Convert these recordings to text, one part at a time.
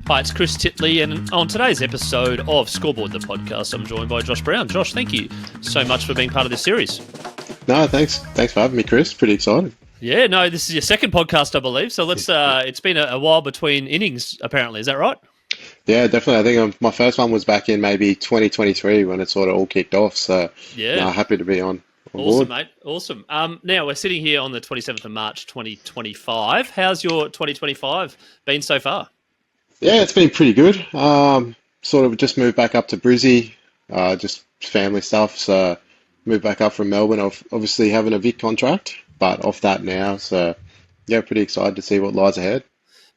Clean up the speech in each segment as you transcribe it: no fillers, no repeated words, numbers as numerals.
Hi, it's Chris Titley, and on today's episode of Scoreboard, the podcast, I'm joined by Josh Brown. Josh, thank you so much for being part of this series. No, thanks. Thanks for having me, Chris. Pretty excited. Yeah, no, this is your second podcast, I believe. So let's. It's been a while between innings, apparently. Is that right? Yeah, definitely. I think my first one was back in maybe 2023 when it sort of all kicked off. So, yeah, no, happy to be on awesome, board. mate. Awesome. Now we're sitting here on the 27th of March, 2025. How's your 2025 been so far? Yeah, it's been pretty good. Sort of just moved back up to Brizzy, just family stuff. So, moved back up from Melbourne. Obviously having a Vic contract, but off that now. So, yeah, pretty excited to see what lies ahead.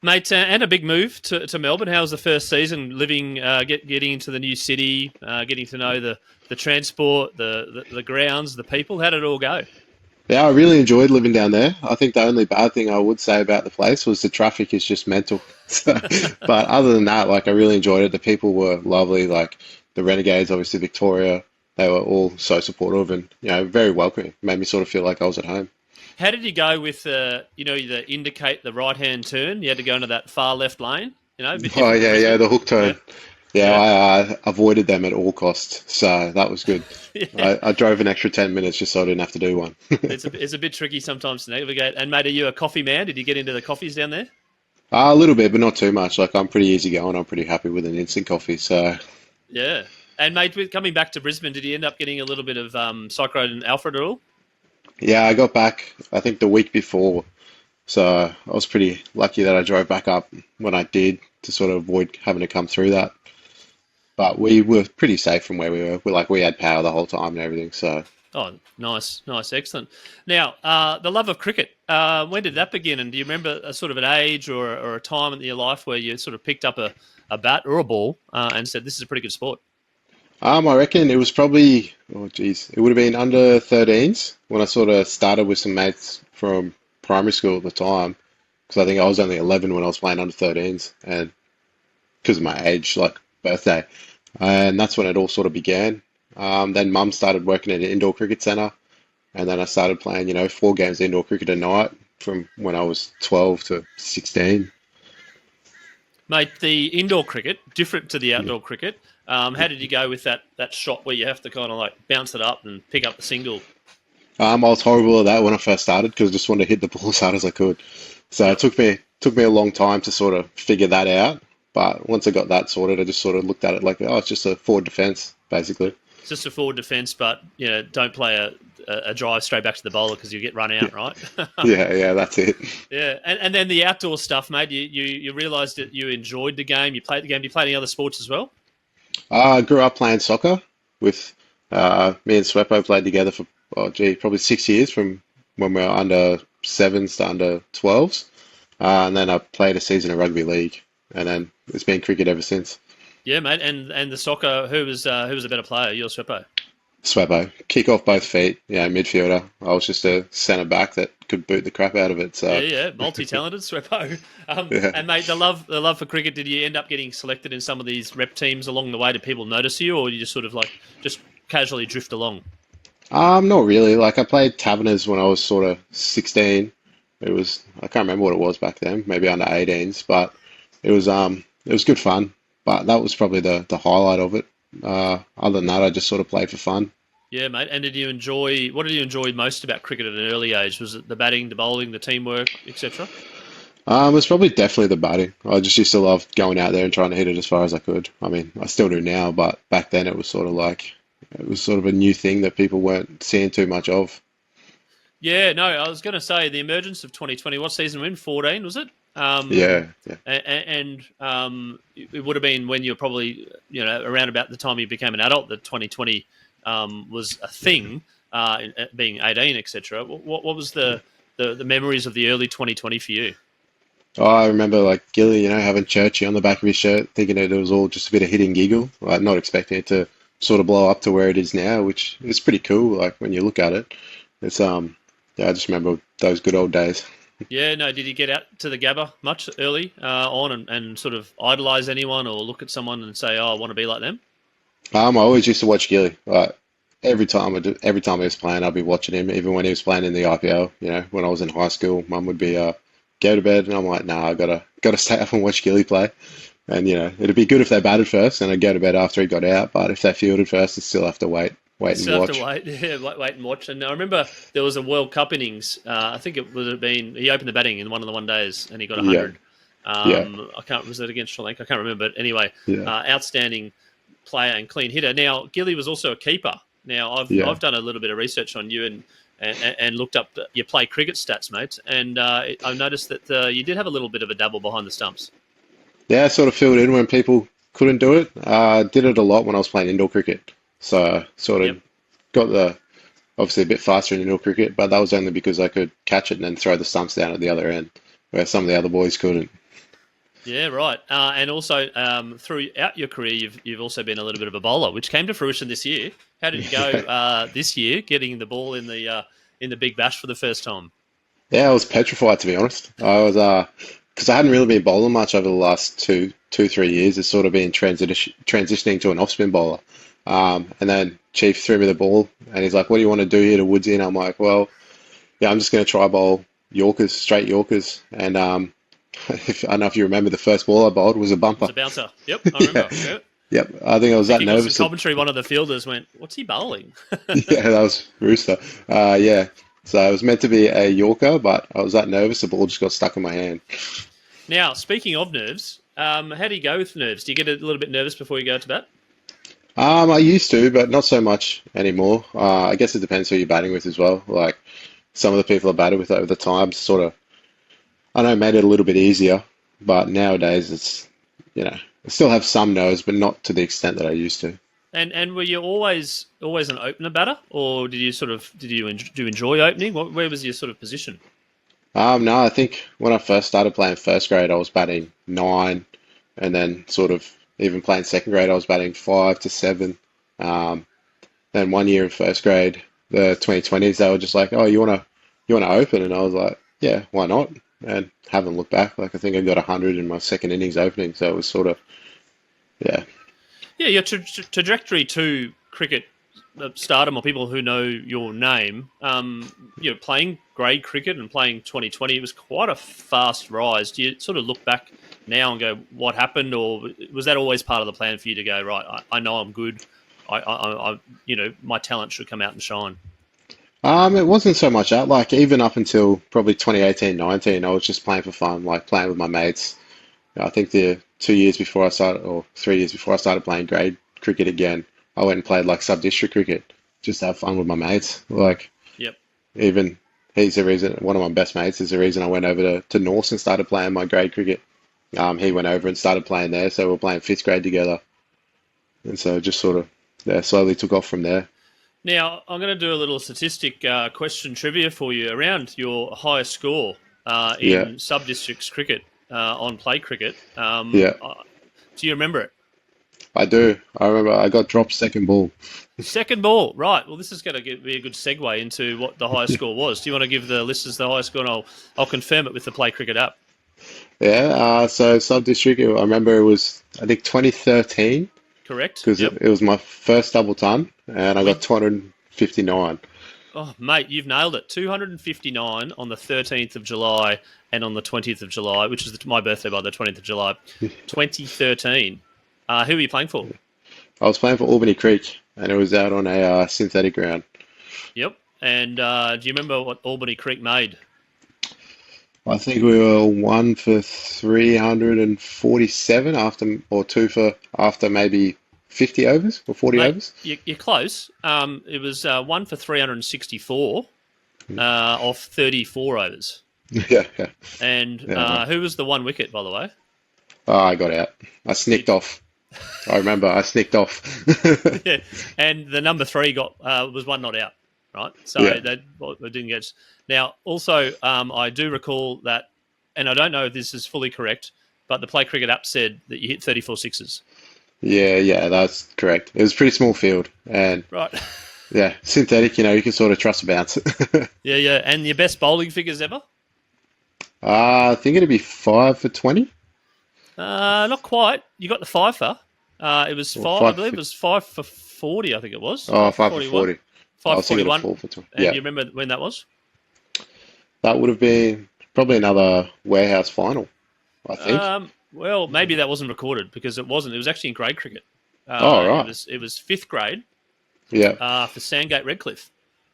Mate, and a big move to Melbourne. How was the first season living, getting into the new city, getting to know the transport, the grounds, the people? How did it all go? Yeah, I really enjoyed living down there. I think the only bad thing I would say about the place was the traffic is just mental. So, but other than that, like I really enjoyed it. The people were lovely. Like the Renegades, obviously Victoria, they were all so supportive and very welcoming. Made me sort of feel like I was at home. How did you go with the indicate the right hand turn? You had to go into that far left lane. Oh yeah, the hook turn. Yeah, I avoided them at all costs, so that was good. Yeah. I drove an extra 10 minutes just so I didn't have to do one. It's a bit tricky sometimes to navigate. And mate, are you a coffee man? Did you get into the coffees down there? A little bit, but not too much. Like I'm pretty easygoing. I'm pretty happy with an instant coffee. So yeah. And mate, with coming back to Brisbane, did you end up getting a little bit of Cyclone Alfred at all? Yeah, I got back, I think, the week before. So I was pretty lucky that I drove back up when I did to sort of avoid having to come through that. But we were pretty safe from where we were. We had power the whole time and everything. So. Oh, nice, excellent. Now, the love of cricket, when did that begin? And do you remember a sort of an age or a time in your life where you sort of picked up a bat or a ball and said, this is a pretty good sport? I reckon it was probably, it would have been under 13s when I sort of started with some mates from primary school at the time. Because I think I was only 11 when I was playing under 13s. And because of my age, like birthday. And that's when it all sort of began. Then mum started working at an indoor cricket centre. And then I started playing, 4 games indoor cricket a night from when I was 12 to 16. Mate, the indoor cricket, different to the outdoor cricket. How did you go with that shot where you have to kind of like bounce it up and pick up the single? I was horrible at that when I first started because I just wanted to hit the ball as hard as I could. So it took me a long time to sort of figure that out. But once I got that sorted, I just sort of looked at it like, it's just a forward defence, basically. It's just a forward defence, but don't play a drive straight back to the bowler because you get run out, right? yeah, that's it. Yeah, and then the outdoor stuff, mate. You realised that you enjoyed the game. You played the game. Do you play any other sports as well? I grew up playing soccer with me and Sweppo played together for probably 6 years from when we were under 7s to under 12s, and then I played a season of rugby league, and then it's been cricket ever since. Yeah, mate, and the soccer. Who was a better player? You or Sweppo? Sweppo, kick off both feet. Yeah, midfielder. I was just a centre back that could boot the crap out of it. So yeah, multi-talented Sweppo. And mate, the love for cricket. Did you end up getting selected in some of these rep teams along the way? Did people notice you, or you just sort of just casually drift along? Not really. Like I played Taverners when I was sort of 16. I can't remember what it was back then. Maybe under 18s, but it was good fun. But that was probably the highlight of it. Other than that, I just sort of played for fun. Yeah, mate. And what did you enjoy most about cricket at an early age? Was it the batting, the bowling, the teamwork, etc.? It was probably definitely the batting. I just used to love going out there and trying to hit it as far as I could. I mean, I still do now, but back then it was sort of a new thing that people weren't seeing too much of. Yeah, no, I was going to say the emergence of 2020. What season were we in? 14, was it? Yeah. And it would have been when you were probably, around about the time you became an adult that 2020 was a thing, being 18, etc. What was the memories of the early 2020 for you? Oh, I remember like Gilly, having Churchy on the back of his shirt, thinking that it was all just a bit of hit and giggle, like not expecting it to sort of blow up to where it is now, which is pretty cool. Like when you look at it, it's I just remember those good old days. Yeah, no, did you get out to the Gabba much early on and sort of idolise anyone or look at someone and say, I want to be like them? I always used to watch Gilly. Like every time he was playing, I'd be watching him. Even when he was playing in the IPL, when I was in high school, Mum would be go to bed, and I'm like, nah, I gotta stay up and watch Gilly play. And it'd be good if they batted first, and I'd go to bed after he got out. But if they fielded first, I'd still have to wait and Still have to watch. wait, yeah, wait and watch. And I remember there was a World Cup innings. I think it would have been he opened the batting in one of the one days, and he got Yeah, 100. yeah, I can't was it against Sri Lanka? I can't remember. But anyway, yeah, outstanding player and clean hitter. Now Gilly was also a keeper. Now yeah. I've done a little bit of research on you and looked up your play cricket stats, mate. And I noticed that you did have a little bit of a dabble behind the stumps. Yeah, I sort of filled in when people couldn't do it. Did it a lot when I was playing indoor cricket. So sort Yep. of got obviously a bit faster in indoor cricket, but that was only because I could catch it and then throw the stumps down at the other end, where some of the other boys couldn't. Yeah, right. And also, throughout your career, you've also been a little bit of a bowler, which came to fruition this year. How did you go this year, getting the ball in the Big Bash for the first time? Yeah, I was petrified to be honest. I was because I hadn't really been bowling much over the last 3 years. It's sort of been transitioning to an off-spin bowler. And then Chief threw me the ball, and he's like, "What do you want to do here to Woodsy?" And I'm like, "Well, yeah, I'm just going to try bowl Yorkers, straight Yorkers." And I don't know if you remember, the first ball I bowled was a It's bumper. a bouncer. Yep, I Yeah, remember. Yep. yep. I think I was I think that he got some nervous. commentary. One of the fielders went, "What's he bowling?" Yeah, that was Rooster. Yeah. So it was meant to be a Yorker, but I was that nervous, the ball just got stuck in my hand. Now, speaking of nerves, how do you go with nerves? Do you get a little bit nervous before you go to bat? I used to, but not so much anymore. I guess it depends who you're batting with as well. Like some of the people I batted with over the time sort of, I know, made it a little bit easier, but nowadays I still have some nerves, but not to the extent that I used to. And were you always an opener batter, or do you enjoy opening? Where was your sort of position? No, I think when I first started playing first grade, I was batting nine, and then sort of even playing second grade, I was batting 5 to 7. Um, then one year in first grade, the 2020s, they were just like, "Oh, you wanna open?" And I was like, "Yeah, why not?" And haven't looked back. Like I think I got 100 in my second innings opening, so it was sort of yeah, Yeah, your trajectory to cricket stardom, or people who know your name, playing grade cricket and playing 2020, it was quite a fast rise. Do you sort of look back now and go, what happened, or was that always part of the plan for you to go, right? I know I'm good. My talent should come out and shine. It wasn't so much that. Like even up until probably 2018, 19, I was just playing for fun, like playing with my mates. I think the 2 years before I started, or 3 years before I started playing grade cricket again, I went and played like sub-district cricket, just to have fun with my mates. Like Yep. even he's the reason, one of my best mates is the reason I went over to Norse and started playing my grade cricket. He went over and started playing there, so we we're playing fifth grade together, and so just sort of slowly took off from there. Now, I'm going to do a little statistic question trivia for you around your highest score Yeah, in sub-districts cricket on play cricket. yeah, Do you remember it? I do. I remember I got dropped second ball. Second ball, right. Well, this is going to be a good segue into what the highest score was. Do you want to give the listeners the highest score, and I'll confirm it with the Play Cricket app? Yeah, so sub district, I remember it was, I think 2013, Correct? because Yep. it was my first double ton, and I We, got 259. oh, mate, you've nailed it. 259 on the 13th of July and on the 20th of July, which is my birthday, by the 20th of July, 2013. Who are you playing for? I was playing for Albany Creek, and it was out on a synthetic ground. Yep. And do you remember what Albany Creek made? I think we were one for 347 after, or two for after maybe 50 overs or 40 Mate, overs. you're close. It was one for 364 off 34 overs. Yeah, yeah, And yeah. Right. who was the one wicket, by the way? Oh, I got out. I snicked off. I remember I snicked off. Yeah. And the number three was one not out, right? So Yeah. they didn't get. Now, also, I do recall that, and I don't know if this is fully correct, but the Play Cricket app said that you hit 34 sixes. Yeah, yeah, that's correct. It was a pretty small field, and Right. yeah, synthetic, you can sort of trust a bounce. Yeah, yeah. And your best bowling figures ever? I think it'd be 5 for 20. Not quite. You got the fifer. It was Or five. I 5 believe for, it was 5 for 40. I think it was oh, 5 for 5 for 41. 40. I Five for was thinking of 41. 4 for 20. And Yeah, you remember when that was? that would have been probably another warehouse final. I think. Well, maybe that wasn't recorded because it wasn't. It was actually in grade cricket. Oh, It right. was fifth grade Yeah. for Sandgate Redcliffe,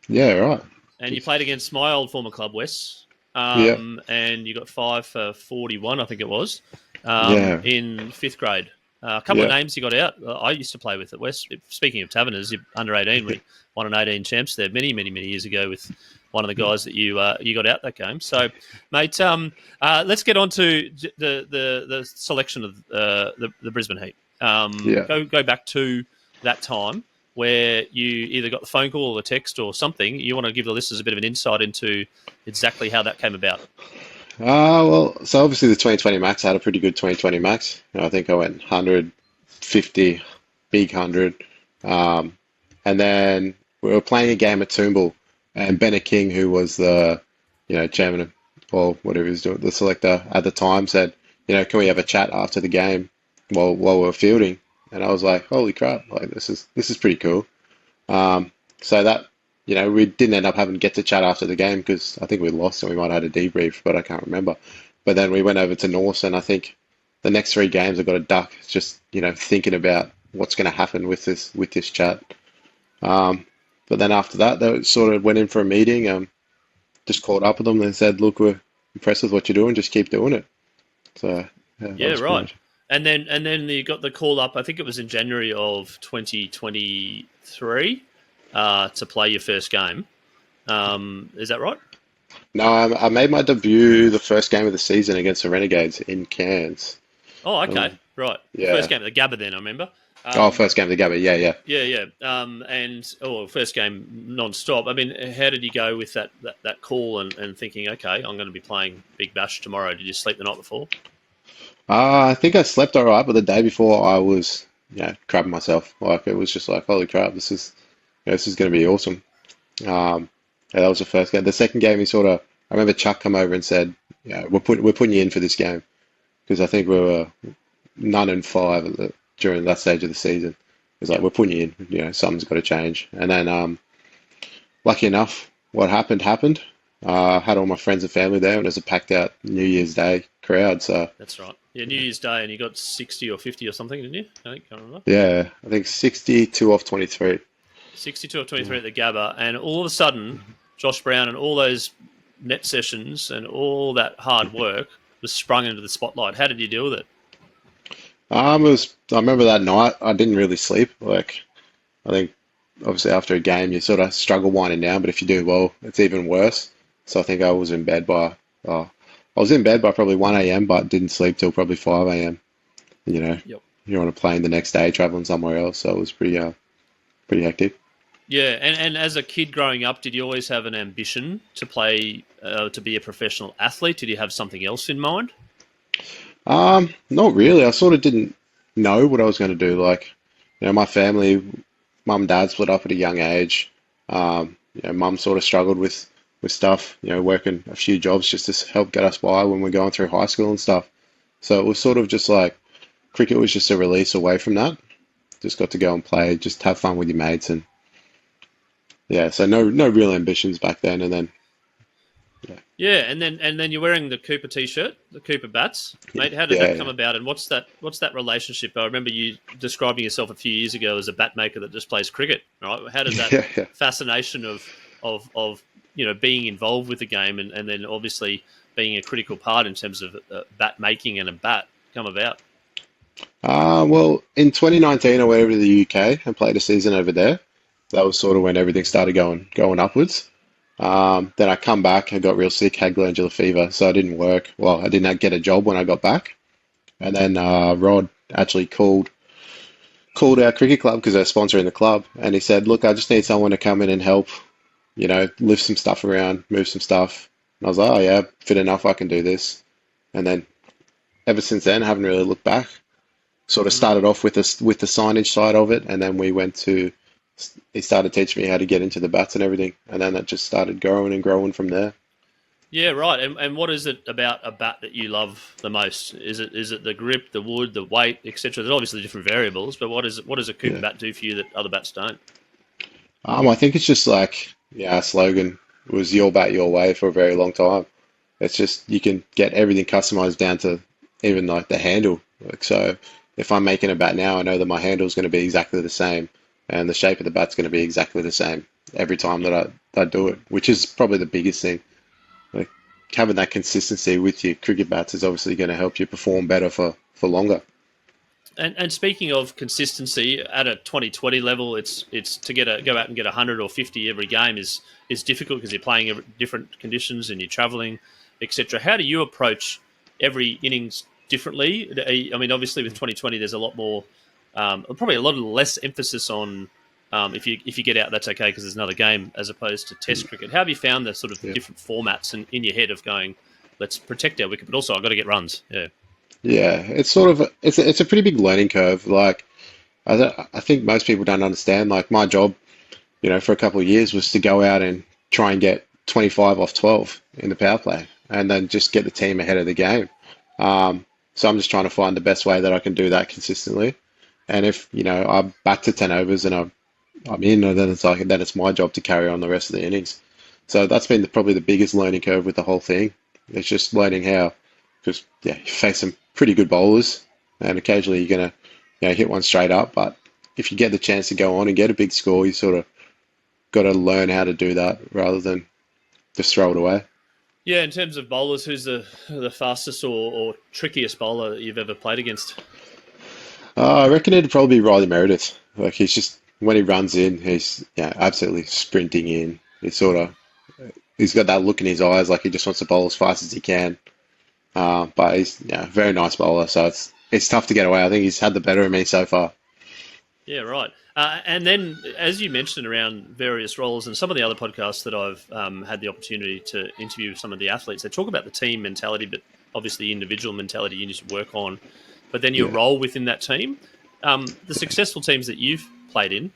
Yeah, right. and you played against my old former club, West, Yeah. and you got 5 for 41, I think it was, Yeah. in fifth grade. A couple of Yeah. names you got out. I used to play with at West. Speaking of Taverners, under 18, we won an 18 champs there many years ago with one of the guys that you got out that game. So, mate, let's get on to the selection of the Brisbane Heat. Yeah. Go back to that time where you either got the phone call or the text or something. You want to give the listeners a bit of an insight into exactly how that came about. Well, so obviously the 2020 max, I had a pretty good 2020 max. I think I went 150, big 100. And then we were playing a game at Toombul, and Bennett King, who was the, chairman of, or whatever he was doing, the selector at the time, said, can we have a chat after the game while we were fielding? And I was like, holy crap, like this is pretty cool. So that, we didn't end up having to get to chat after the game because I think we lost and we might have had a debrief, but I can't remember. But then we went over to Norse, and I think the next three games I got a duck just, thinking about what's going to happen with this chat. But then after that, they sort of went in for a meeting, just caught up with them and said, look, we're impressed with what you're doing, just keep doing it. So yeah, right. And then you got the call up, I think it was in January of 2023, to play your first game. Is that right? No, I made my debut the first game of the season against the Renegades in Cairns. Oh, okay, right. Yeah. First game at the Gabba then, I remember. First game of the Gabba, yeah. Yeah. First game non-stop. I mean, how did you go with that call and thinking, okay, I'm going to be playing Big Bash tomorrow? Did you sleep the night before? I think I slept all right, but the day before I was, crapping myself. Like it was just like, holy crap, this is going to be awesome. Yeah, that was the first game. The second game, I remember Chuck come over and said, we're putting you in for this game because I think we were 9-5 during that stage of the season. It's like, we're putting you in, something's got to change. And then, lucky enough, what happened. I had all my friends and family there, and it was a packed out New Year's Day crowd. So that's right. Yeah, New Year's Day, and you got 60 or 50 or something, didn't you? I can't remember. Yeah, I think 62 off 23. 62 or 23 at the Gabba, and all of a sudden, Josh Brown and all those net sessions and all that hard work was sprung into the spotlight. How did you deal with it? I remember that night, I didn't really sleep. Like, I think obviously after a game, you sort of struggle winding down, but if you do well, it's even worse. So I think I was in bed by probably 1 a.m., but didn't sleep till probably 5 a.m. Yep. You're on a plane the next day traveling somewhere else, so it was pretty hectic. Yeah, and as a kid growing up, did you always have an ambition to play, to be a professional athlete? Did you have something else in mind? Not really. I sort of didn't know what I was going to do. Like, my family, mum and dad split up at a young age. Mum sort of struggled with stuff, working a few jobs just to help get us by when we're going through high school and stuff. So it was sort of just like, cricket was just a release away from that. Just got to go and play, just have fun with your mates, and so no real ambitions back then. And then and then you're wearing the Cooper t-shirt, the Cooper bats, mate. How did that come about, and what's that relationship? I remember you describing yourself a few years ago as a bat maker that just plays cricket, right? How did that fascination of being involved with the game and then obviously being a critical part in terms of bat making and a bat come about? Well, in 2019, I went over to the UK and played a season over there. That was sort of when everything started going upwards. Then I come back, I got real sick, had glandular fever, so I didn't work. Well, I didn't get a job when I got back. And then Rod actually called our cricket club because they're sponsoring the club, and he said, look, I just need someone to come in and help, lift some stuff around, move some stuff. And I was like, oh yeah, fit enough, I can do this. And then ever since then, I haven't really looked back. Sort of started off with the signage side of it, and then he started teaching me how to get into the bats and everything, and then that just started growing and growing from there. Yeah, right. And what is it about a bat that you love the most? Is it the grip, the wood, the weight, etc.? There's obviously different variables, but what does a Cooper bat do for you that other bats don't? I think it's just like, our slogan was your bat, your way for a very long time. It's just, you can get everything customized down to even like the handle. Like, so if I'm making a bat now, I know that my handle is going to be exactly the same, and the shape of the bat's going to be exactly the same every time that I do it, which is probably the biggest thing. Like having that consistency with your cricket bats is obviously going to help you perform better for longer. And speaking of consistency at a 2020 level, it's to go out and get 100 or 50 every game is difficult because you're playing in different conditions and you're traveling, etc. How do you approach every innings differently? I mean, obviously with 2020, there's a lot more, probably a lot of less emphasis on if you get out, that's okay because there's another game as opposed to Test cricket. How have you found the sort of the Yeah. different formats in your head of going, let's protect our wicket, but also I've got to get runs. Yeah. Yeah, it's sort of it's a pretty big learning curve. Like I think most people don't understand. Like my job, for a couple of years was to go out and try and get 25 off 12 in the power play, and then just get the team ahead of the game. So I'm just trying to find the best way that I can do that consistently. And if I'm back to 10 overs and I'm in, then it's my job to carry on the rest of the innings. So that's been probably the biggest learning curve with the whole thing. It's just learning how, because yeah, you face some pretty good bowlers, and occasionally you're gonna hit one straight up. But if you get the chance to go on and get a big score, you sort of got to learn how to do that rather than just throw it away. Yeah, in terms of bowlers, who's the fastest or trickiest bowler that you've ever played against? I reckon it'd probably be Riley Meredith. Like he's just when he runs in, he's absolutely sprinting in. He's got that look in his eyes, like he just wants to bowl as fast as he can. But he's a very nice bowler, so it's tough to get away. I think he's had the better of me so far. Yeah, right. And then, as you mentioned around various roles, and some of the other podcasts that I've had the opportunity to interview some of the athletes, they talk about the team mentality, but obviously the individual mentality you need to work on. But then your Yeah. role within that team. The successful teams that you've played in,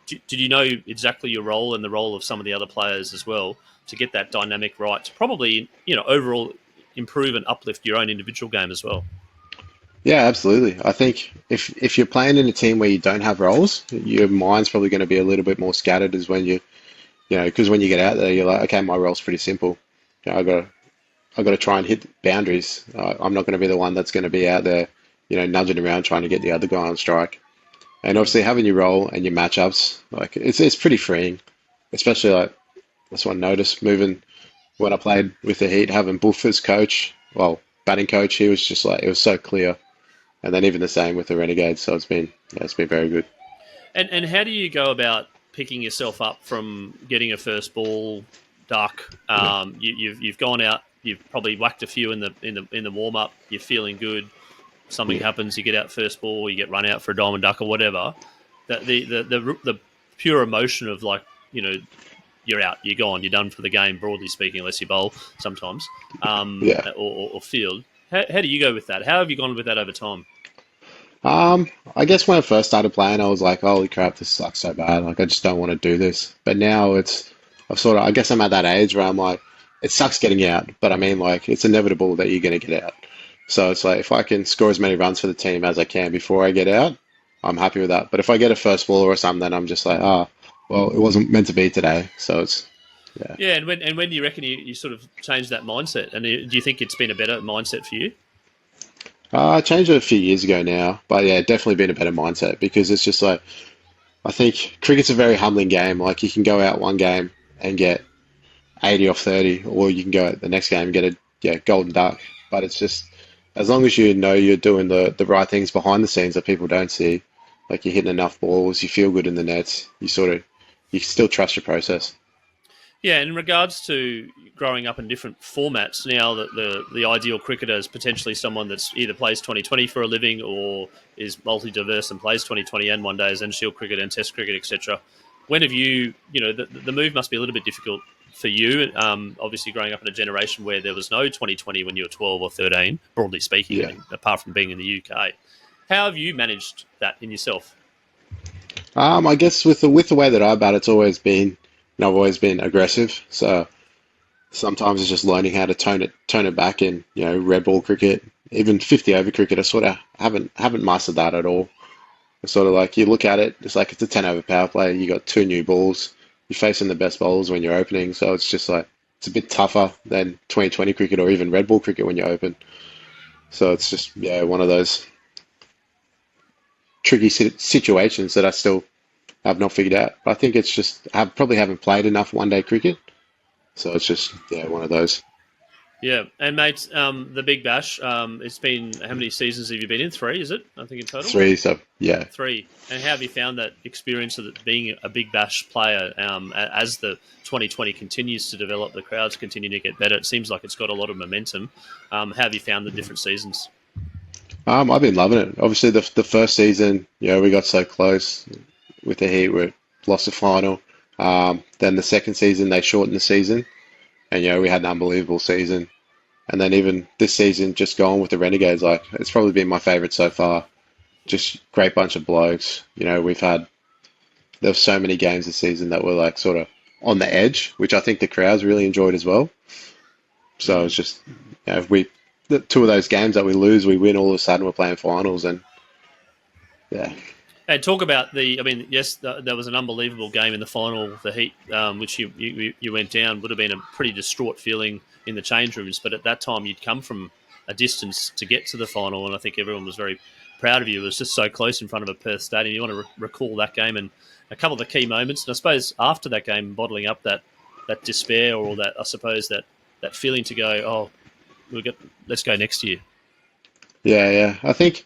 did you know exactly your role and the role of some of the other players as well to get that dynamic right to probably, overall improve and uplift your own individual game as well? Yeah, absolutely. I think if you're playing in a team where you don't have roles, your mind's probably going to be a little bit more scattered as when because when you get out there, you're like, okay, my role's pretty simple. I got to try and hit boundaries. I'm not going to be the one that's going to be out there, nudging around trying to get the other guy on strike. And obviously having your role and your matchups, like it's pretty freeing, especially like that's what I noticed moving when I played with the Heat, having Buff as coach, well, batting coach, he was just like, it was so clear. And then even the same with the Renegades. So it's been very good. And how do you go about picking yourself up from getting a first ball duck? Yeah. You've gone out, you've probably whacked a few in the warm up. You're feeling good. Something Yeah. happens, you get out first ball, you get run out for a diamond duck or whatever. The pure emotion of like you're out, you're gone, you're done for the game. Broadly speaking, unless you bowl sometimes, Yeah. or field. How do you go with that? How have you gone with that over time? I guess when I first started playing, I was like, holy crap, this sucks so bad. Like, I just don't want to do this. But now I guess I'm at that age where I'm like, it sucks getting out, but I mean, like, it's inevitable that you're going to get out. So it's like, if I can score as many runs for the team as I can before I get out, I'm happy with that. But if I get a first ball or something, then I'm just like, well, it wasn't meant to be today. So yeah. Yeah, and when do you reckon you sort of change that mindset? And do you think it's been a better mindset for you? I changed it a few years ago now, but yeah, definitely been a better mindset because it's just like, I think cricket's a very humbling game. Like, you can go out one game and get 80 off 30, or you can go out the next game and get a golden duck. But it's just as long as you know you're doing the right things behind the scenes that people don't see, like you're hitting enough balls, you feel good in the nets, you still trust your process. Yeah, in regards to growing up in different formats, now that the ideal cricketer is potentially someone that's either plays 2020 for a living or is multi-diverse and plays 2020 and one days and shield cricket and test cricket, etc. When have the move must be a little bit difficult for you, obviously growing up in a generation where there was no 2020 when you were 12 or 13, broadly speaking, I Yeah. mean, apart from being in the UK. How have you managed that in yourself? I guess with the way that I bat, it's always been, I've always been aggressive. So sometimes it's just learning how to tone it back in, red ball cricket, even 50 over cricket. I sort of haven't mastered that at all. It's sort of like you look at it, it's like it's a 10 over power play. You got two new balls. You're facing the best bowlers when you're opening, so it's just like it's a bit tougher than 2020 cricket or even red ball cricket when you open. So it's just one of those tricky situations that I still have not figured out. I think it's just I probably haven't played enough one day cricket, so it's just one of those. Yeah, and mate, the Big Bash. It's been how many seasons have you been in? 3, is it? I think in total. 3, so yeah. 3. And how have you found that experience of being a Big Bash player as the 2020 continues to develop? The crowds continue to get better. It seems like it's got a lot of momentum. How have you found the different seasons? I've been loving it. Obviously, the first season, we got so close with the Heat, we lost the final. Then the second season, they shortened the season, and we had an unbelievable season. And then even this season, just going with the Renegades, like it's probably been my favourite so far. Just great bunch of blokes. There's so many games this season that were like sort of on the edge, which I think the crowds really enjoyed as well. So it's just, if the 2 of those games that we lose, we win, all of a sudden we're playing finals, and yeah. And talk about yes, there was an unbelievable game in the final, the Heat, which you went down. Would have been a pretty distraught feeling in the change rooms, but at that time you'd come from a distance to get to the final, and I think everyone was very proud of you. It was just so close in front of a Perth stadium. You want to recall that game and a couple of the key moments, and I suppose after that game, bottling up that despair, or that, I suppose, that feeling to go, let's go next year. Yeah. I think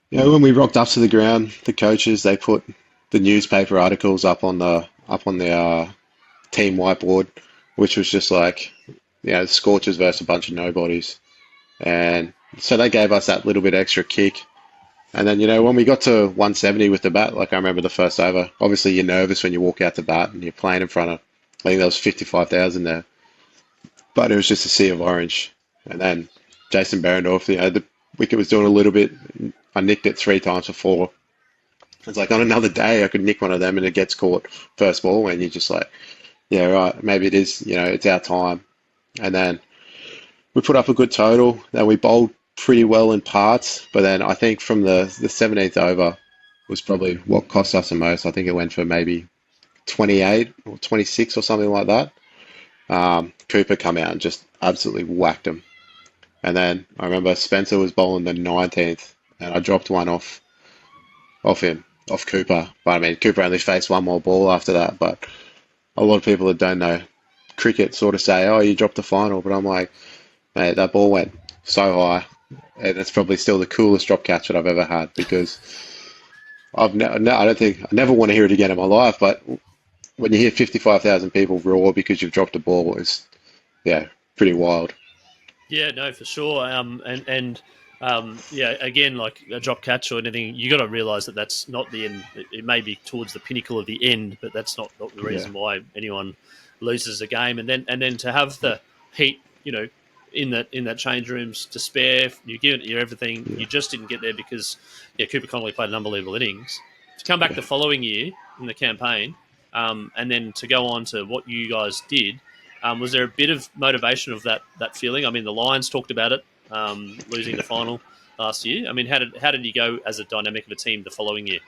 when we rocked up to the ground, the coaches, they put the newspaper articles up on the team whiteboard, which was just like Scorchers versus a bunch of nobodies, and so they gave us that little bit extra kick. And then when we got to 170 with the bat, like I remember the first over, obviously you're nervous when you walk out to bat and you're playing in front of, I think there was 55,000 there, but it was just a sea of orange. And then Jason Berendorf, the wicket was doing a little bit. I nicked it 3 times for 4. It's like on another day I could nick one of them and it gets caught first ball, and you're just like, yeah, right, maybe it is, it's our time. And then we put up a good total. Then we bowled pretty well in parts, but then I think from the 17th over was probably what cost us the most. I think it went for maybe 28 or 26 or something like that. Cooper come out and just absolutely whacked him. And then I remember Spencer was bowling the 19th, and I dropped one off him, off Cooper. But I mean, Cooper only faced one more ball after that. But a lot of people that don't know cricket sort of say, "Oh, you dropped the final," but I'm like, mate, that ball went so high, and it's probably still the coolest drop catch that I've ever had, because I never want to hear it again in my life. But when you hear 55,000 people roar because you've dropped a ball, it's pretty wild. Yeah, no, for sure. Again, like a drop catch or anything, you got to realise that that's not the end. It may be towards the pinnacle of the end, but that's not the reason why anyone loses a game. And then to have the Heat, in that change rooms, despair, you give it your everything. You just didn't get there because Cooper Connolly played an unbelievable innings. To come back the following year in the campaign, and then to go on to what you guys did. Was there a bit of motivation of that feeling? I mean, the Lions talked about it, losing the final last year. I mean, how did you go as a dynamic of a team the following year?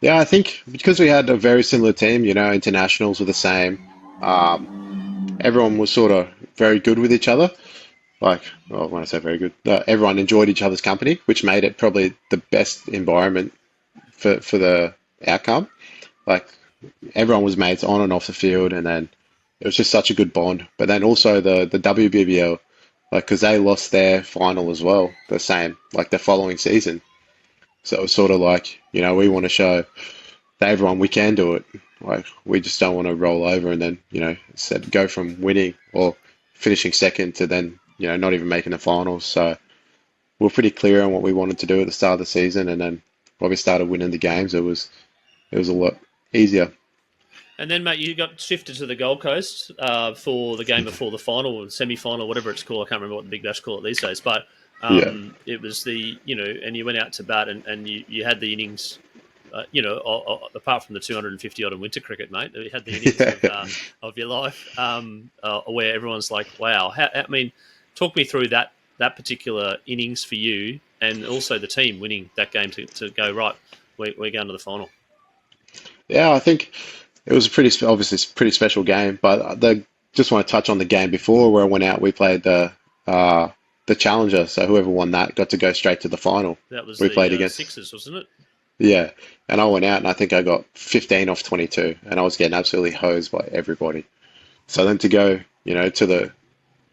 Yeah, I think because we had a very similar team, internationals were the same. Everyone was sort of very good with each other. Like, when I say very good, everyone enjoyed each other's company, which made it probably the best environment for the outcome. Like, everyone was mates on and off the field, and then it was just such a good bond. But then also the WBBL, like, because they lost their final as well, the same, like the following season. So it was sort of like, we want to show that everyone we can do it. Like, we just don't want to roll over and then, go from winning or finishing second to then, not even making the finals. So we're pretty clear on what we wanted to do at the start of the season. And then when we started winning the games, it was a lot easier. And then, mate, you got shifted to the Gold Coast for the game before the final or semi-final, whatever it's called. I can't remember what the Big Bash call it these days. But it was and you went out to bat and you had the innings, apart from the 250 odd in winter cricket, mate, you had the innings of your life where everyone's like, wow. Talk me through that particular innings for you, and also the team winning that game to go, right, we're going to the final. Yeah, I think it was obviously a pretty special game, but just want to touch on the game before where I went out. We played the the challenger. So whoever won that got to go straight to the final. That was We played the against Sixers, wasn't it? yeah, and I went out and I think I got 15 off 22, and I was getting absolutely hosed by everybody. So then to go, to the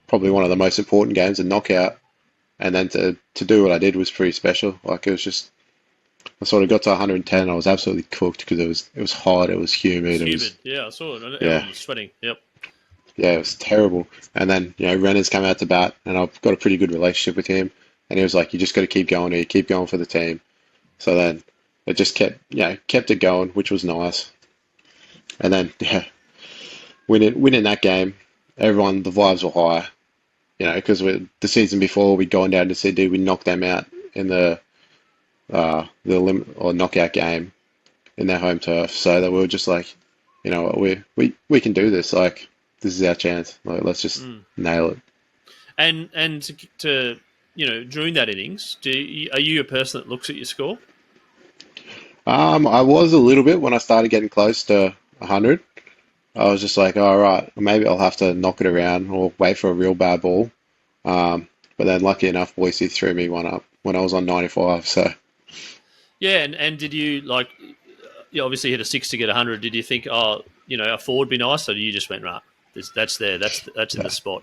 probably one of the most important games, a knockout, and then to do what I did was pretty special. Like it was just, I sort of got to 110, and I was absolutely cooked because it was hot, it was humid, It was humid. Yeah, I saw it. yeah, Everyone was sweating. Yep. yeah, it was terrible. And then Renner's come out to bat, and I've got a pretty good relationship with him, and he was like, "You just got to keep going here, keep going for the team." So then it just kept it going, which was nice. And then winning that game, everyone the vibes were high, because the season before we'd gone down to Sydney, we knocked them out in the knockout game in their home turf. So that we were just like, what, we can do this. Like this is our chance. Like let's just nail it. And to during that innings, are you a person that looks at your score? I was a little bit when I started getting close to 100. I was just like, all right, maybe I'll have to knock it around or wait for a real bad ball. But then, lucky enough, Boise threw me one up when I was on 95. So yeah, and did you you obviously hit a 6 to get 100? Did you think, a 4 would be nice, or you just went right? That's there. That's in the spot.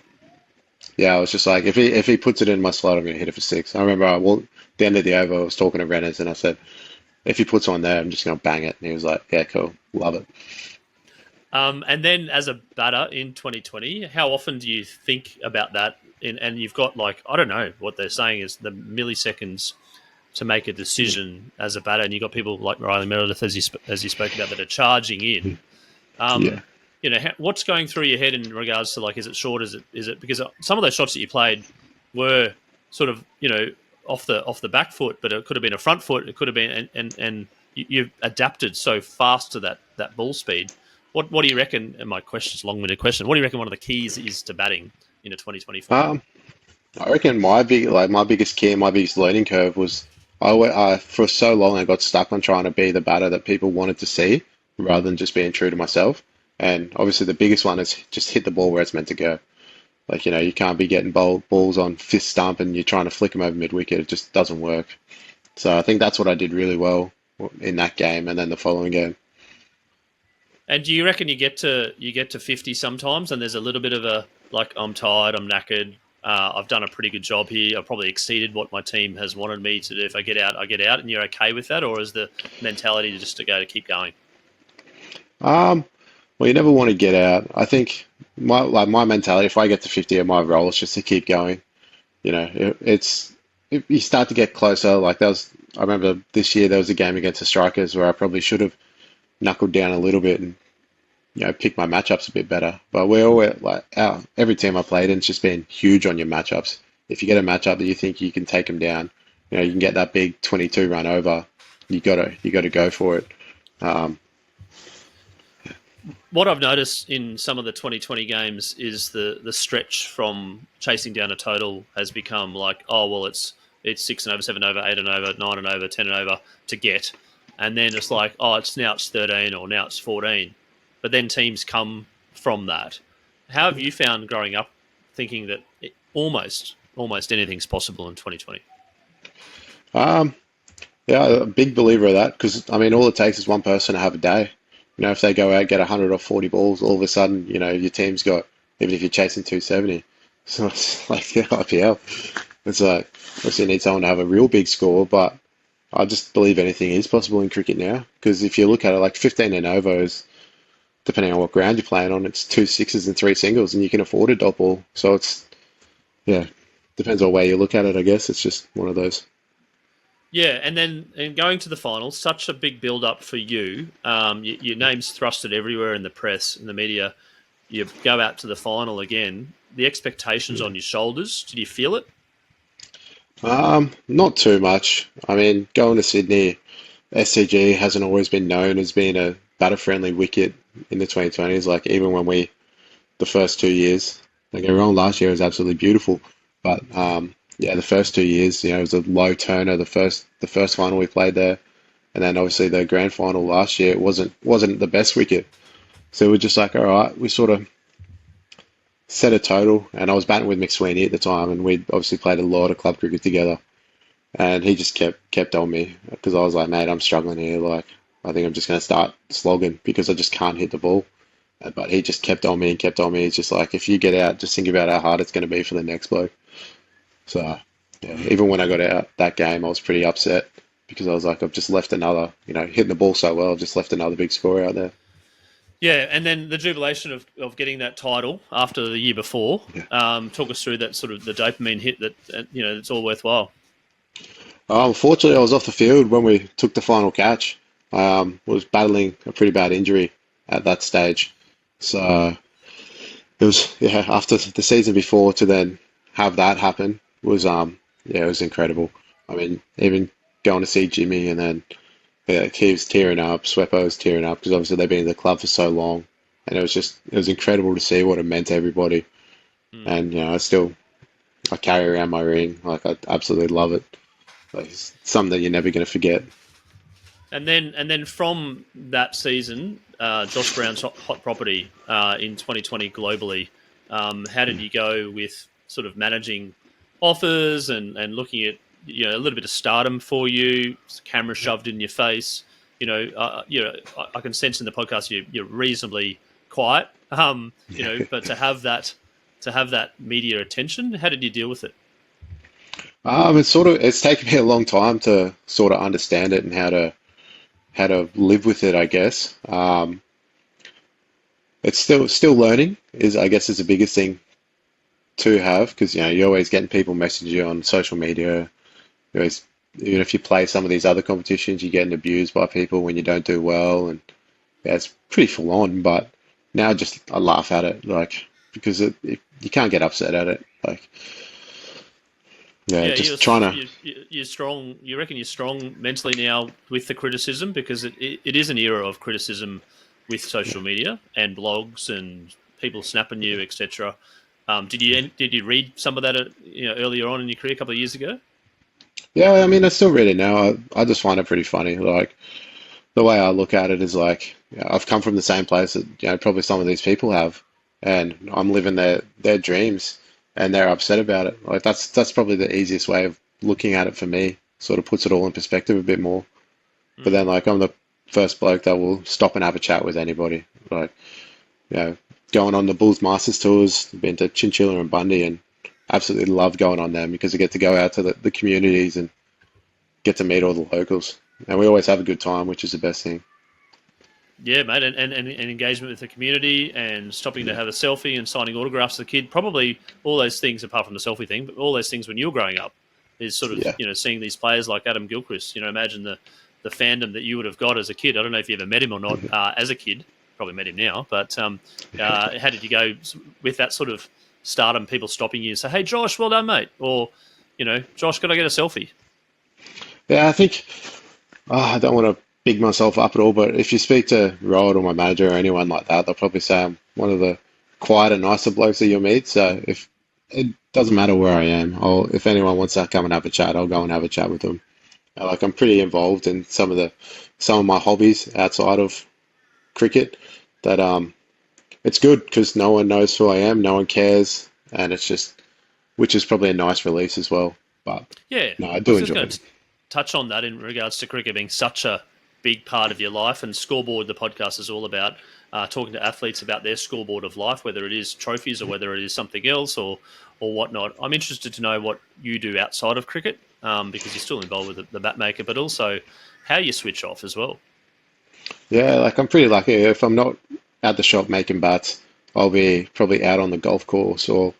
Yeah, I was just like, if he puts it in my slot, I'm going to hit it for 6. I remember, at the end of the over, I was talking to Renners, and I said, if he puts one there, I'm just going to bang it. And he was like, yeah, cool, love it. And then as a batter in 2020, how often do you think about that? And you've got I don't know what they're saying is the milliseconds to make a decision as a batter, and you've got people like Riley Meredith, as you spoke about, that are charging in. What's going through your head in regards to is it short? Is it because some of those shots that you played were sort of off the back foot, but it could have been a front foot. It could have been, and you've adapted so fast to that ball speed. What do you reckon? And my question's a long-winded question. What do you reckon one of the keys is to batting into 2024? I reckon my biggest key, my biggest learning curve was I for so long I got stuck on trying to be the batter that people wanted to see rather than just being true to myself. And obviously the biggest one is just hit the ball where it's meant to go. You can't be getting balls on fifth stump and you're trying to flick them over mid-wicket. It just doesn't work. So I think that's what I did really well in that game and then the following game. And do you reckon you get to 50 sometimes and there's a little bit of a, I'm tired, I'm knackered, I've done a pretty good job here, I've probably exceeded what my team has wanted me to do. If I get out, I get out, and you're okay with that? Or is the mentality just to keep going? Well, you never want to get out. I think my mentality, if I get to 50 in my role, it's just to keep going. If you start to get closer, I remember this year there was a game against the Strikers where I probably should have knuckled down a little bit and pick my matchups a bit better. But we always every team I played in, it's just been huge on your matchups. If you get a matchup that you think you can take them down, you can get that big 22 run over. You gotta go for it. What I've noticed in some of the 2020 games is the stretch from chasing down a total has become it's 6 and over, 7 over, 8 and over, 9 and over, 10 and over to get. And then it's it's 13 or now it's 14. But then teams come from that. How have you found growing up thinking that almost anything's possible in 2020? Yeah, a big believer of that because, all it takes is one person to have a day. If they go out, get 100 or 40 balls, all of a sudden, your team's got, even if you're chasing 270. So it's IPL. It's obviously you need someone to have a real big score, but I just believe anything is possible in cricket now. Because if you look at it, 15 and over is, depending on what ground you're playing on, it's 2 sixes and 3 singles, and you can afford a dot ball. So it's, depends on where you look at it, I guess. It's just one of those. Yeah, and then going to the final, such a big build-up for you. Your name's thrusted everywhere in the press, in the media. You go out to the final again. The expectations on your shoulders, did you feel it? Not too much. Going to Sydney, SCG hasn't always been known as being a batter-friendly wicket in the 2020s. Even when the first 2 years, everyone last year was absolutely beautiful, but the first 2 years, it was a low turner. The first final we played there, and then obviously the grand final last year, it wasn't the best wicket. So we're just all right. We sort of set a total, and I was batting with McSweeney at the time, and we'd obviously played a lot of club cricket together. And he just kept on me because I was like, mate, I'm struggling here. Like, I think I'm just going to start slogging because I just can't hit the ball. But he just kept on me and kept on me. It's just like, if you get out, just think about how hard it's going to be for the next bloke. So, yeah, even when I got out that game, I was pretty upset because I was like, I've just left another, hitting the ball so well, I've just left another big score out there. Yeah, and then the jubilation of getting that title after the year before. Yeah. Talk us through that sort of the dopamine hit that it's all worthwhile. Unfortunately, I was off the field when we took the final catch. I was battling a pretty bad injury at that stage. So it was, yeah, after the season before to then have that happen was, it was incredible. I mean, even going to see Jimmy and then he was tearing up, Sweppo was tearing up because obviously they've been in the club for so long. And it was incredible to see what it meant to everybody. And, I carry around my ring. Like, I absolutely love it. Like, it's something that you're never going to forget. And then from that season, Josh Brown's hot property in 2020 globally. How did you go with sort of managing offers and looking at a little bit of stardom for you, camera shoved in your face? I can sense in the podcast you're reasonably quiet. But to have that media attention, how did you deal with it? It's taken me a long time to sort of understand it and how to live with it, I guess. It's still learning I guess is the biggest thing to have because you're always getting people message you on social media. You always, even if you play some of these other competitions, you're getting abused by people when you don't do well, and yeah, it's pretty full on. But now I laugh at it, like because you can't get upset at it, like. Yeah, just trying to. You're strong. You reckon you're strong mentally now with the criticism because it is an era of criticism with social media and blogs and people snapping you, etc. Did you read some of that earlier on in your career, a couple of years ago? Yeah, I mean, I still read it now. I just find it pretty funny. Like the way I look at it is like I've come from the same place that probably some of these people have, and I'm living their dreams. And they're upset about it. Like that's probably the easiest way of looking at it for me. Sort of puts it all in perspective a bit more. But then, like, I'm the first bloke that will stop and have a chat with anybody. Like, going on the Bulls Masters tours, been to Chinchilla and Bundy, and absolutely love going on them because I get to go out to the communities and get to meet all the locals. And we always have a good time, which is the best thing. Yeah, mate, and engagement with the community and stopping to have a selfie and signing autographs to the kid. Probably all those things, apart from the selfie thing, but all those things when you were growing up is sort of, seeing these players like Adam Gilchrist. Imagine the fandom that you would have got as a kid. I don't know if you ever met him or not as a kid. Probably met him now. But how did you go with that sort of stardom, people stopping you and say, hey, Josh, well done, mate? Or, Josh, could I get a selfie? Yeah, I think I don't want to big myself up at all, but if you speak to Rod or my manager or anyone like that, they'll probably say I'm one of the quieter, nicer blokes that you'll meet. So if it doesn't matter where I am, if anyone wants to come and have a chat, I'll go and have a chat with them. Like I'm pretty involved in some of my hobbies outside of cricket. That it's good because no one knows who I am, no one cares, and which is probably a nice release as well. But yeah, no, I do enjoy it. Touch on that in regards to cricket being such a big part of your life, and Scoreboard, the podcast, is all about talking to athletes about their scoreboard of life, whether it is trophies or whether it is something else or whatnot. I'm interested to know what you do outside of cricket because you're still involved with the bat maker, but also how you switch off as well. Yeah, like I'm pretty lucky. If I'm not at the shop making bats, I'll be probably out on the golf course, or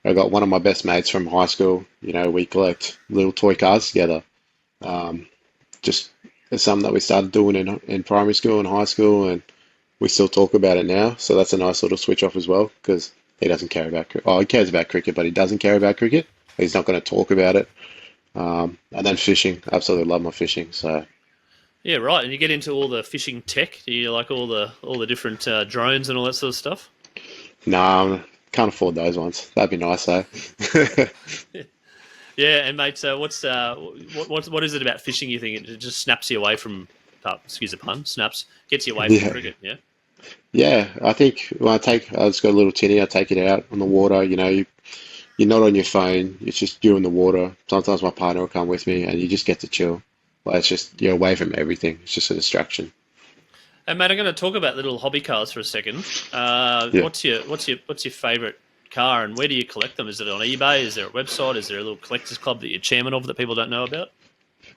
I got one of my best mates from high school. We collect little toy cars together. Just it's something that we started doing in primary school and high school, and we still talk about it now. So that's a nice little switch off as well because he doesn't care about cricket. Oh, he cares about cricket, but he doesn't care about cricket. He's not going to talk about it. And then fishing. Absolutely love my fishing. So yeah, right. And you get into all the fishing tech. Do you like all the different drones and all that sort of stuff? No, can't afford those ones. That'd be nice, though. Yeah, and mate, what is it about fishing? You think it just snaps you away from? Excuse the pun. Snaps gets you away from cricket. Yeah. Yeah, I think when I just got a little tinny, I take it out on the water. You're not on your phone. It's just you in the water. Sometimes my partner will come with me, and you just get to chill. Like it's just you're away from everything. It's just a distraction. And mate, I'm going to talk about little hobby cars for a second. Yeah. What's your favourite car, and where do you collect them? Is it on eBay? Is there a website? Is there a little collectors club that you're chairman of that people don't know about?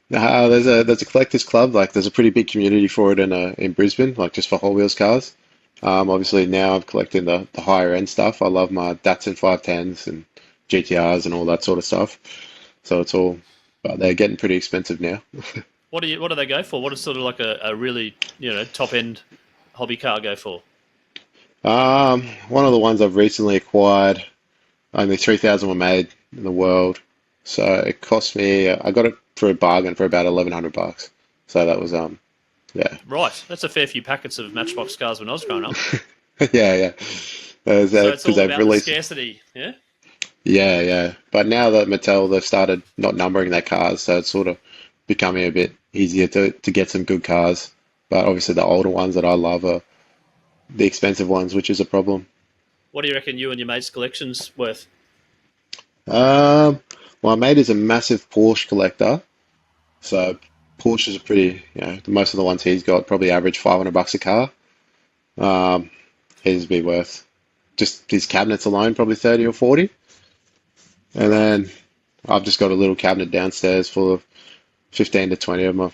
There's a collectors club. Like there's a pretty big community for it in Brisbane, like just for whole wheels cars. Obviously now I'm collecting the higher end stuff. I love my Datsun 510s and GTRs and all that sort of stuff. So it's all, but they're getting pretty expensive now. What do they go for? What is sort of like a really top end hobby car go for? One of the ones I've recently acquired, only 3,000 were made in the world. So it cost me, I got it for a bargain for about 1,100 bucks. So that was, yeah. Right, that's a fair few packets of Matchbox cars when I was growing up. Yeah, yeah. So it's Because all they've about the released, scarcity, yeah. yeah, yeah. But now that Mattel, they've started not numbering their cars, so it's sort of becoming a bit easier to get some good cars. But obviously the older ones that I love are the expensive ones, which is a problem. What do you reckon you and your mates' collection's worth? Um, my mate is a massive Porsche collector, so Porsches are pretty, most of the ones he's got probably average 500 bucks a car. Um, his be worth just his cabinets alone probably 30 or 40. And Right. then I've just got a little cabinet downstairs full of 15 to 20 of my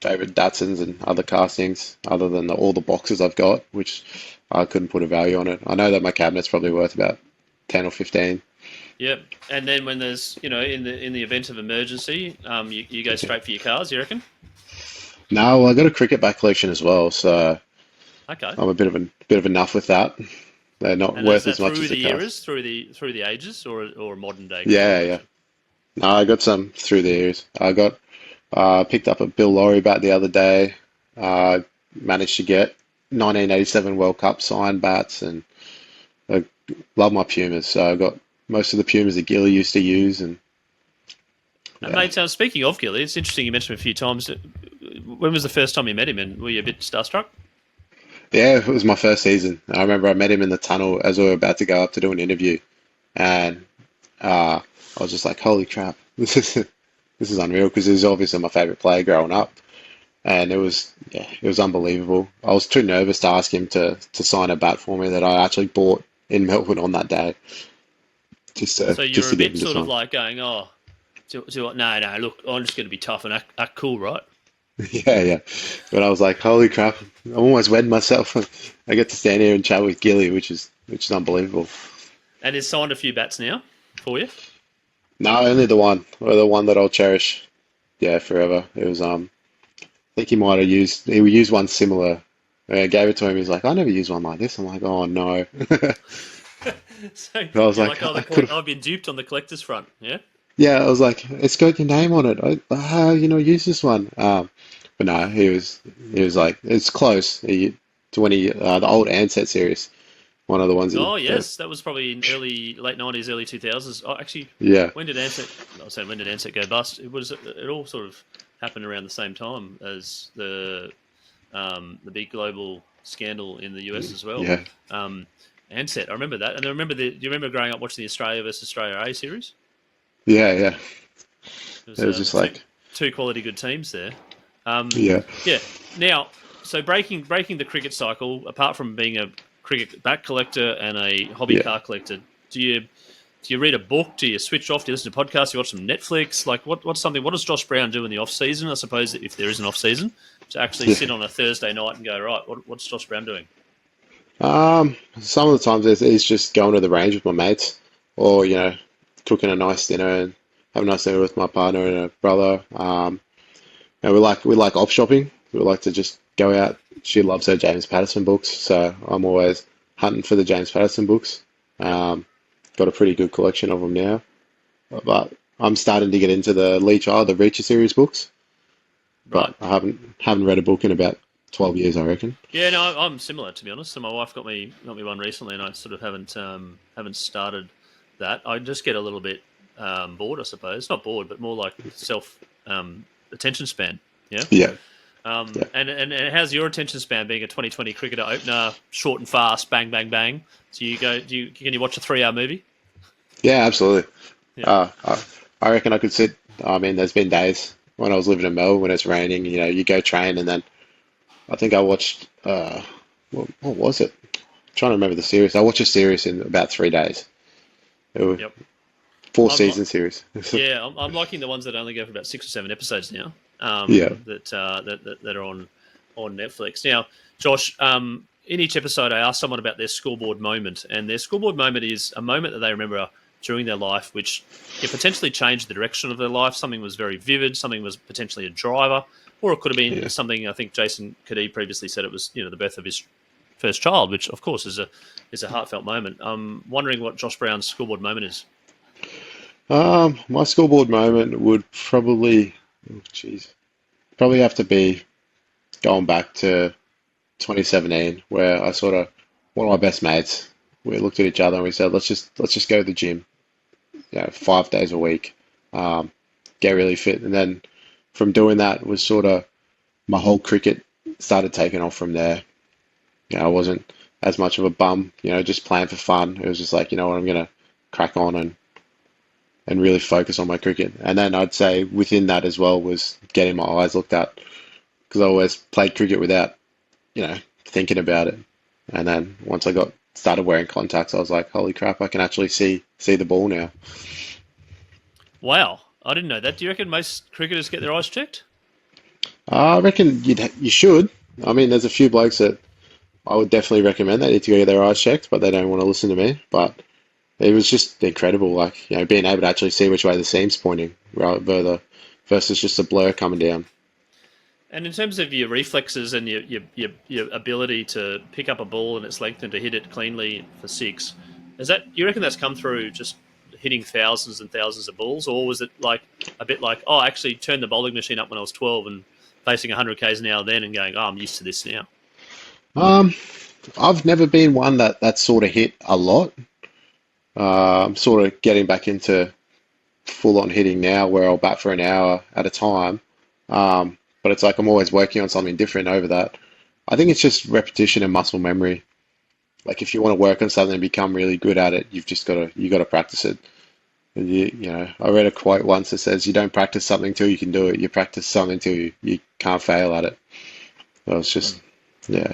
favorite Datsuns and other castings, other than all the boxes I've got, which I couldn't put a value on it. I know that my cabinet's probably worth about 10 or 15. Yep. And then when there's in the event of emergency, you go straight for your cars. You reckon? No, well, I got a cricket bat collection as well, so Okay. I'm a bit of a nuff with that. They're not And is worth that as much through as the the cars. eras, through the ages, or a modern day kind of Yeah, yeah. collection? No, I got some through the years. I got picked up a Bill Lawry bat the other day. Managed to get 1987 World Cup signed bats, and I love my Pumas. So I got most of the Pumas that Gilly used to use, and And yeah, mate, speaking of Gilly, it's interesting you mentioned him a few times. When was the first time you met him, and were you a bit starstruck? yeah, it was my first season. I remember I met him in the tunnel as we were about to go up to do an interview, and I was just like, "Holy crap, this is unreal!" Because he was obviously my favorite player growing up. And it was unbelievable. I was too nervous to ask him to sign a bat for me that I actually bought in Melbourne on that day, So just you're to a get bit him to sort of sign. like going, oh, what? No, no. Look, I'm just going to be tough and act cool, right? Yeah, yeah. But I was like, holy crap, I'm almost wed myself. I get to stand here and chat with Gilly, which is unbelievable. And he's signed a few bats now for you. No, only the one, or the one that I'll cherish, yeah, forever. It was I think he used one similar. I gave it to him. He's like, I never used one like this. I'm like, oh no. So I was you're like, like, oh, I could have. I've been duped on the collector's front. Yeah. Yeah, I was like, it's got your name on it. Use this one. But no, he was like, it's close. The old Ansett series, one of the ones Oh that yes, that was probably in late '90s, early 2000s. Oh, actually, yeah, when did Ansett? I was saying, when did Ansett go bust? It all sort of happened around the same time as the big global scandal in the US as well. yeah, Um, Ansett, I remember that, and I remember do you remember growing up watching the Australia versus Australia A series? yeah, yeah. It was It was just two like, two quality good teams there. Um, yeah, yeah. Now, so breaking the cricket cycle, apart from being a cricket bat collector and a hobby yeah. car collector, do you read a book? Do you switch off? Do you listen to podcasts? Do you watch some Netflix? Like what's something? What does Josh Brown do in the off season? I suppose if there is an off season, to actually Yeah. sit on a Thursday night and go right. What's Josh Brown doing? Some of the times it's just going to the range with my mates, or cooking a nice dinner and have a nice dinner with my partner and a brother. And we like op shopping. We like to just go out. She loves her James Patterson books, so I'm always hunting for the James Patterson books. Yep. Um, got a pretty good collection of them now, but I'm starting to get into the Lee Child, the Reacher series books. Right. But I haven't read a book in about 12 years, I reckon. Yeah. No, I'm similar to be honest. So my wife got me one recently, and I sort of haven't started that. I just get a little bit bored, I suppose. Not bored, but more like self attention span. Yeah. Yeah, Yeah, And how's your attention span being a 2020 cricketer opener, short and fast, bang, bang, bang? So can you watch a 3 hour movie? yeah, absolutely. Yeah. Uh, I, I reckon I could sit. I mean, there's been days when I was living in Melbourne when it's raining. You go train, and then I think I watched. What was it? I'm trying to remember the series. I watched a series in about 3 days. It was Yep. four I'm li- season series. yeah, I'm liking the ones that only go for about 6 or 7 episodes now. Yeah, That are on Netflix now. Josh, in each episode, I ask someone about their scoreboard moment, and their scoreboard moment is a moment that they remember during their life, which it potentially changed the direction of their life. Something was very vivid. Something was potentially a driver, or it could have been yeah. something. I think Jason Kadee previously said it was the birth of his first child, which of course is a heartfelt moment. I'm wondering what Josh Brown's scoreboard moment is. My scoreboard moment would probably, oh, geez, probably have to be going back to 2017, where I sort of one of my best mates. We looked at each other and we said, let's just go to the gym, 5 days a week, um, get really fit, and then from doing that was sort of my whole cricket started taking off from there. I wasn't as much of a bum, just playing for fun. It was just like, what, I'm gonna crack on and really focus on my cricket. And then I'd say within that as well was getting my eyes looked at because I always played cricket without, thinking about it. And then once I got started wearing contacts, I was like, holy crap, I can actually see the ball now. Wow, I didn't know that. Do you reckon most cricketers get their eyes checked? I reckon you should. I mean, there's a few blokes that I would definitely recommend they need to go get their eyes checked, but they don't want to listen to me. But it was just incredible, like being able to actually see which way the seam's pointing, right, versus just a blur coming down. And in terms of your reflexes and your ability to pick up a ball and its length and to hit it cleanly for six, is that you reckon that's come through just hitting thousands and thousands of balls, or was it like a bit like, oh, I actually turned the bowling machine up when I was 12 and facing 100 k's an hour then and going, oh, I'm used to this now. Um, I've never been one that sort of hit a lot. I'm sort of getting back into full on hitting now, where I'll bat for an hour at a time. But it's like I'm always working on something different over that. I think it's just repetition and muscle memory. Like if you want to work on something and become really good at it, you got to practice it. And I read a quote once that says, "You don't practice something till you can do it. You practice something till you can't fail at it." So it's just, yeah.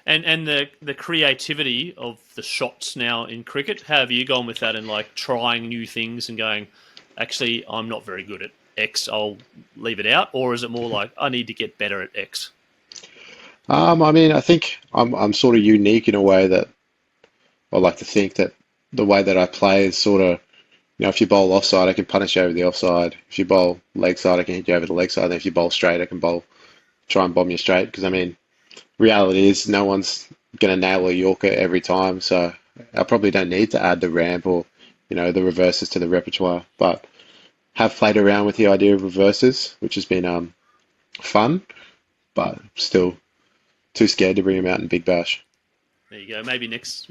And the creativity of the shots now in cricket, how have you gone with that and like trying new things and going, actually, I'm not very good at X, I'll leave it out? Or is it more like, I need to get better at X? I mean, I think I'm sort of unique in a way that I like to think that the way that I play is sort of, if you bowl offside, I can punish you over the offside. If you bowl leg side, I can hit you over the leg side. And if you bowl straight, I can try and bomb you straight. Because I mean, reality is no one's going to nail a Yorker every time. So I probably don't need to add the ramp or, the reverses to the repertoire. But have played around with the idea of reverses, which has been fun, but still too scared to bring them out in Big Bash. There you go. Maybe next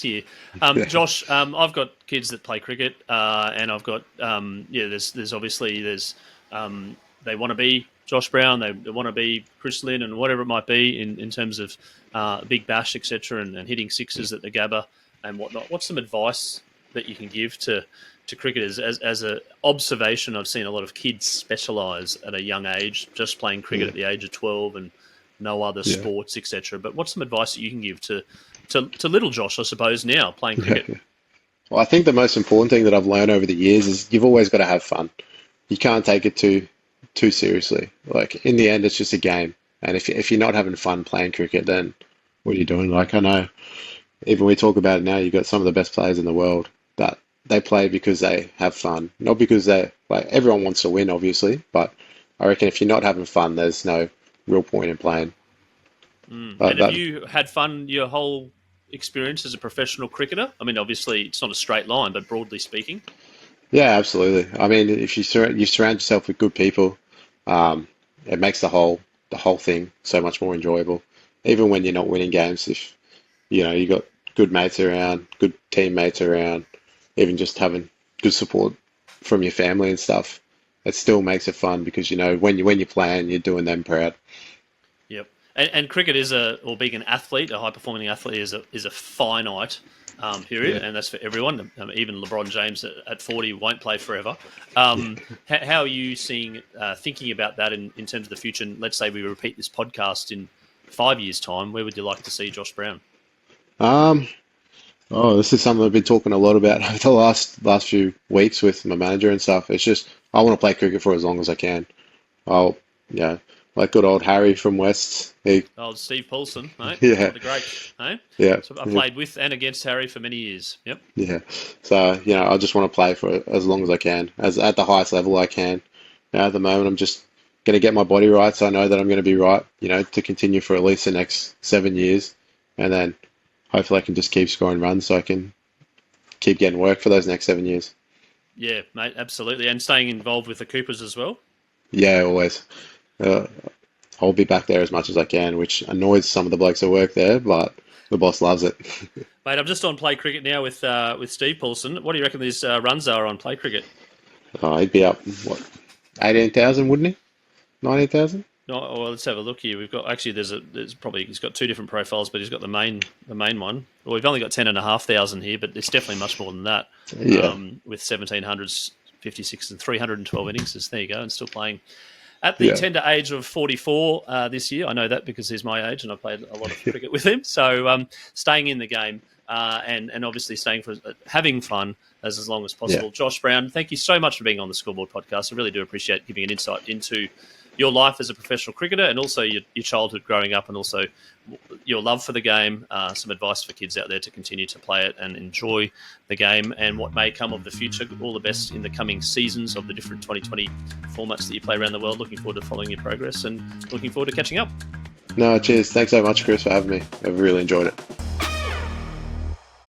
year. Yeah. Josh, I've got kids that play cricket, and I've got There's obviously they want to be Josh Brown, they want to be Chris Lynn, and whatever it might be in terms of Big Bash, etc., and hitting sixes at the Gabba and whatnot. What's some advice that you can give to cricketers as an observation? I've seen a lot of kids specialise at a young age, just playing cricket at the age of 12 and no other Yeah. sports, etc. But what's some advice that you can give to little Josh, I suppose, now playing cricket? Well, I think the most important thing that I've learned over the years is you've always got to have fun. You can't take it too seriously. Like in the end, it's just a game. And if you're not having fun playing cricket, then what are you doing? Like I know, even we talk about it now, you've got some of the best players in the world that they play because they have fun, not because they like everyone wants to win, obviously. But I reckon if you're not having fun, there's no real point in playing. And have you had fun your whole experience as a professional cricketer? I mean, obviously it's not a straight line, but broadly speaking. Yeah, absolutely. I mean, if you surround yourself with good people, it makes the whole thing so much more enjoyable. Even when you're not winning games, if you got good mates around, good teammates around, even just having good support from your family and stuff, it still makes it fun because when you're playing, you're doing them proud. Yep. And cricket or being an athlete, a high performing athlete, is a finite period, and that's for everyone. Even LeBron James at 40 won't play forever. How are you thinking about that in terms of the future? And let's say we repeat this podcast in 5 years' time. Where would you like to see Josh Brown? This is something I've been talking a lot about over the last few weeks with my manager and stuff. It's just I want to play cricket for as long as I can. Like good old Harry from West. Old Steve Paulson, mate. Yeah. The great, eh? Yeah. So I played with and against Harry for many years. Yep. Yeah. So, I just want to play for as long as I can, as at the highest level I can. At the moment, I'm just going to get my body right so I know that I'm going to be right, to continue for at least the next 7 years. And then hopefully I can just keep scoring runs so I can keep getting work for those next 7 years. Yeah, mate, absolutely. And staying involved with the Coopers as well? Yeah, always. I'll be back there as much as I can, which annoys some of the blokes that work there, but the boss loves it. Mate, I'm just on Play Cricket now with Steve Paulson. What do you reckon these runs are on Play Cricket? He'd be up, 18,000, wouldn't he? 19,000? No, well, let's have a look here. We've got he's got two different profiles, but he's got the main one. Well, we've only got 10,500 here, but it's definitely much more than that. Yeah. With 1,700s, 56 and 312 innings. There you go, and still playing. At the tender age of 44 this year, I know that because he's my age and I played a lot of cricket with him. So staying in the game and obviously staying for having fun as long as possible. Yeah. Josh Brown, thank you so much for being on the Scoreboard podcast. I really do appreciate giving an insight into your life as a professional cricketer and also your childhood growing up and also your love for the game, some advice for kids out there to continue to play it and enjoy the game and what may come of the future. All the best in the coming seasons of the different 2020 formats that you play around the world. Looking forward to following your progress and looking forward to catching up. No, cheers. Thanks so much, Chris, for having me. I've really enjoyed it.